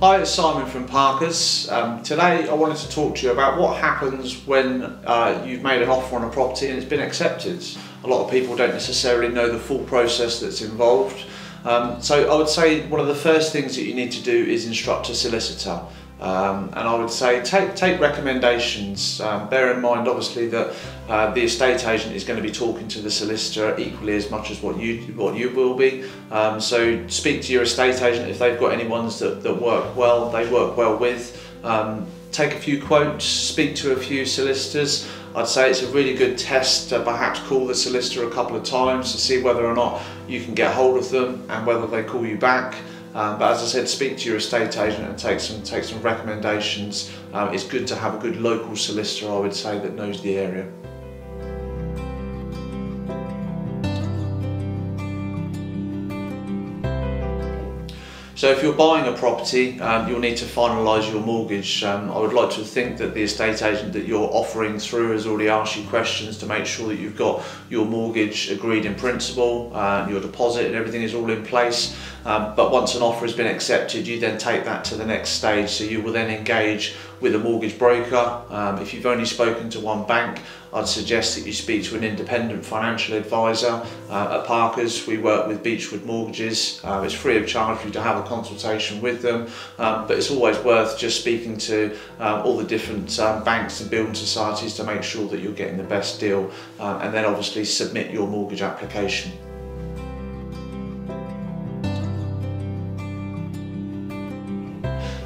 Hi, it's Simon from Parker's. Today I wanted to talk to you about what happens when you've made an offer on a property and it's been accepted. A lot of people don't necessarily know the full process that's involved. So I would say one of the first things that you need to do is instruct a solicitor. And I would say take recommendations. Bear in mind obviously that the estate agent is going to be talking to the solicitor equally as much as what you will be. So speak to your estate agent if they've got any ones that work well, they work well with. Take a few quotes, speak to a few solicitors. I'd say it's a really good test to perhaps call the solicitor a couple of times to see whether or not you can get hold of them and whether they call you back. But as I said, speak to your estate agent and take some recommendations. It's good to have a good local solicitor, I would say, that knows the area. So if you're buying a property, you'll need to finalise your mortgage. I would like to think that the estate agent that you're offering through has already asked you questions to make sure that you've got your mortgage agreed in principle, your deposit and everything is all in place. But once an offer has been accepted, you then take that to the next stage. So you will then engage with a mortgage broker. If you've only spoken to one bank, I'd suggest that you speak to an independent financial advisor. At Parker's, we work with Beechwood Mortgages. It's free of charge for you to have a consultation with them, but it's always worth just speaking to all the different banks and building societies to make sure that you're getting the best deal, and then obviously submit your mortgage application.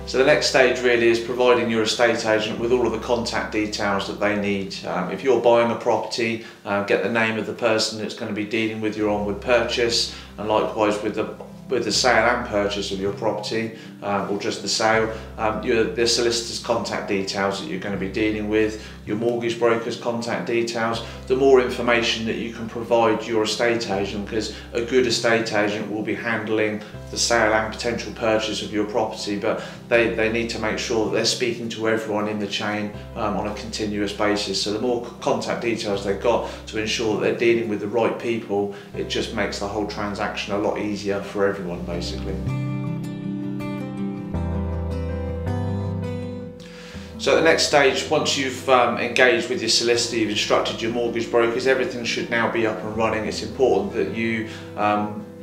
So the next stage really is providing your estate agent with all of the contact details that they need. If you're buying a property, get the name of the person that's going to be dealing with your onward purchase, and likewise with the sale and purchase of your property, or just the sale, the solicitor's contact details that you're going to be dealing with, your mortgage broker's contact details. The more information that you can provide your estate agent, because a good estate agent will be handling the sale and potential purchase of your property, but they need to make sure that they're speaking to everyone in the chain on a continuous basis. So the more contact details they've got to ensure that they're dealing with the right people, it just makes the whole transaction a lot easier for everyone basically. So at the next stage, once you've engaged with your solicitor, you've instructed your mortgage brokers, everything should now be up and running. It's important that you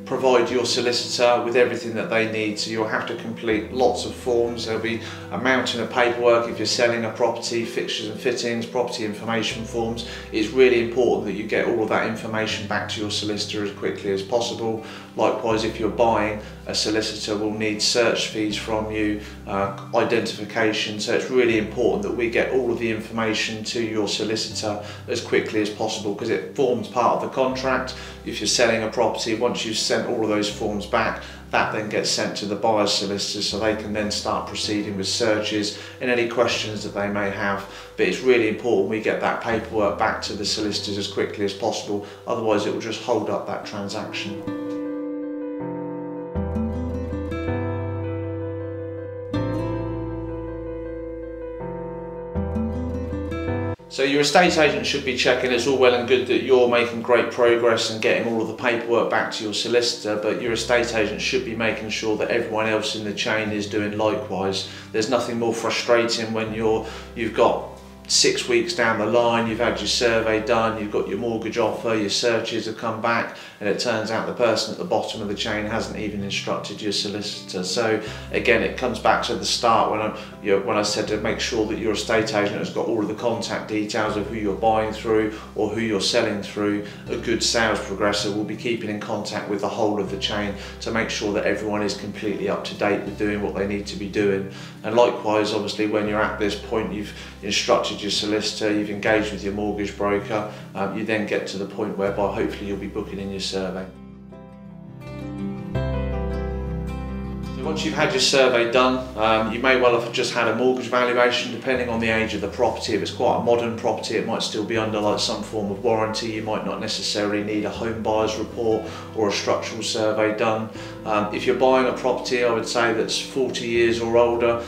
provide your solicitor with everything that they need. So you'll have to complete lots of forms. There'll be a mountain of paperwork if you're selling a property, fixtures and fittings, property information forms. It's really important that you get all of that information back to your solicitor as quickly as possible. Likewise, if you're buying, a solicitor will need search fees from you, identification. So it's really important that we get all of the information to your solicitor as quickly as possible, because it forms part of the contract. If you're selling a property, once you've sent all of those forms back, that then gets sent to the buyer's solicitor so they can then start proceeding with searches and any questions that they may have. But it's really important we get that paperwork back to the solicitors as quickly as possible, otherwise it will just hold up that transaction. So your estate agent should be checking it's all well and good that you're making great progress and getting all of the paperwork back to your solicitor, but your estate agent should be making sure that everyone else in the chain is doing likewise. There's nothing more frustrating when you've got 6 weeks down the line, you've had your survey done, you've got your mortgage offer, your searches have come back, and it turns out the person at the bottom of the chain hasn't even instructed your solicitor. So again, it comes back to the start when I said to make sure that your estate agent has got all of the contact details of who you're buying through or who you're selling through. A good sales progressor will be keeping in contact with the whole of the chain to make sure that everyone is completely up to date with doing what they need to be doing. And likewise, obviously, when you're at this point, you've instructed your solicitor, you've engaged with your mortgage broker, you then get to the point whereby hopefully you'll be booking in your survey. So once you've had your survey done, you may well have just had a mortgage valuation depending on the age of the property. If it's quite a modern property, it might still be under like some form of warranty. You might not necessarily need a home buyer's report or a structural survey done. If you're buying a property, I would say that's 40 years or older,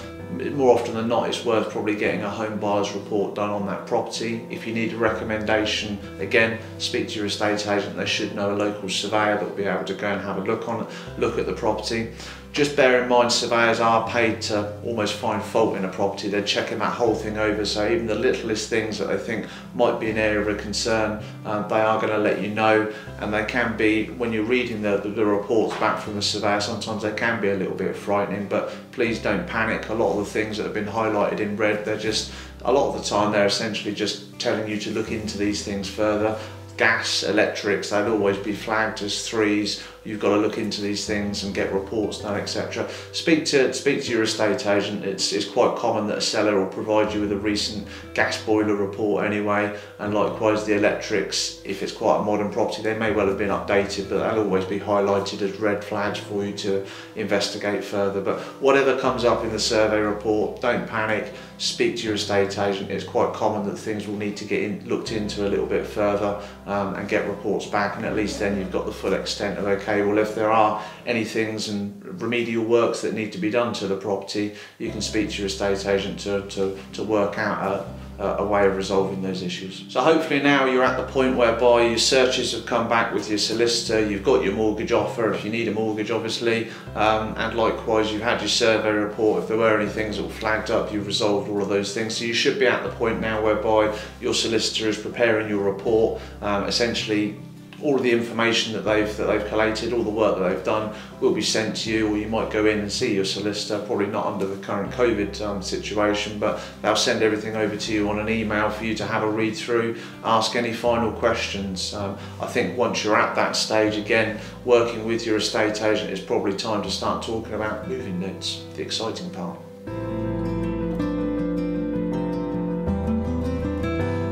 more often than not it's worth probably getting a home buyer's report done on that property. If you need a recommendation, again, speak to your estate agent. They should know a local surveyor that will be able to go and have a look at the property. Just bear in mind, surveyors are paid to almost find fault in a property. They're checking that whole thing over, so even the littlest things that they think might be an area of concern, they are going to let you know. And they can be, when you're reading the reports back from the surveyor, sometimes they can be a little bit frightening, but please don't panic. A lot of the things that have been highlighted in red, they're just, a lot of the time they're essentially just telling you to look into these things further. Gas, electrics, they'll always be flagged as threes. You've got to look into these things and get reports done, etc. Speak to your estate agent. It's quite common that a seller will provide you with a recent gas boiler report anyway, and likewise the electrics. If it's quite a modern property, they may well have been updated, but they'll always be highlighted as red flags for you to investigate further. But whatever comes up in the survey report, don't panic. Speak to your estate agent. It's quite common that things will need to get looked into a little bit further and get reports back, and at least then you've got the full extent of, okay, well, if there are any things and remedial works that need to be done to the property, you can speak to your estate agent to work out a way of resolving those issues. So hopefully now you're at the point whereby your searches have come back with your solicitor, you've got your mortgage offer if you need a mortgage obviously, and likewise you've had your survey report. If there were any things that were flagged up, you've resolved all of those things. So you should be at the point now whereby your solicitor is preparing your report. Essentially all of the information that they've collated, all the work that they've done will be sent to you, or you might go in and see your solicitor, probably not under the current COVID situation, but they'll send everything over to you on an email for you to have a read through, ask any final questions. I think once you're at that stage, again, working with your estate agent, it's probably time to start talking about moving dates, the exciting part.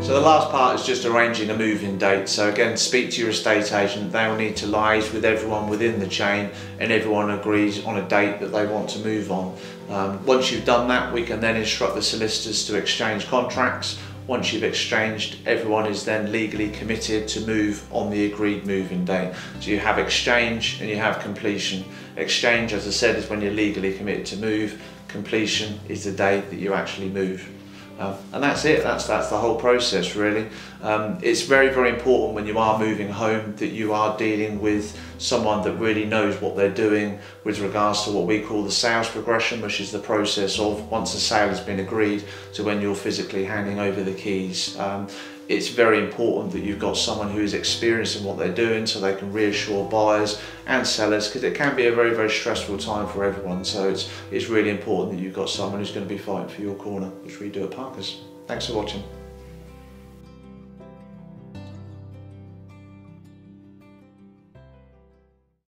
So the last part is just arranging a move-in date. So again, speak to your estate agent. They'll need to liaise with everyone within the chain, and everyone agrees on a date that they want to move on. Once you've done that, we can then instruct the solicitors to exchange contracts. Once you've exchanged, everyone is then legally committed to move on the agreed move-in date. So you have exchange and you have completion. Exchange, as I said, is when you're legally committed to move. Completion is the day that you actually move. And that's it, that's the whole process really. It's very, very important when you are moving home that you are dealing with someone that really knows what they're doing with regards to what we call the sales progression, which is the process of once a sale has been agreed to when you're physically handing over the keys. It's very important that you've got someone who is experienced in what they're doing so they can reassure buyers and sellers, because it can be a very, very stressful time for everyone. So it's really important that you've got someone who's going to be fighting for your corner, which we do at Parkers. Thanks for watching.